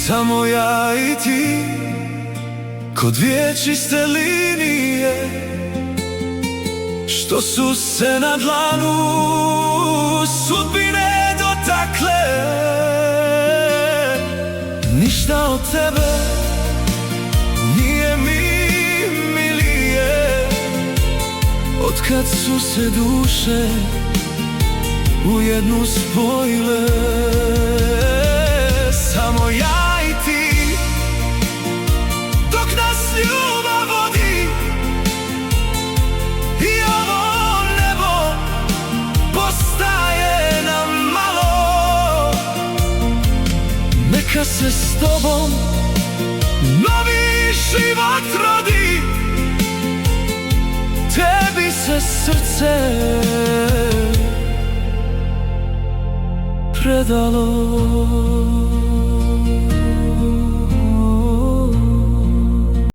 Samo ja i ti, ko dvije čiste linije, što su se na dlanu sudbine dotakle. Ništa od tebe nije mi milije, otkad su se duše u jednu spojile. Samo ja i ti, dok nas ljubav vodi, i ovo nebo postaje nam malo. Neka se s tobom novi život rodi, tebi se srce predalo.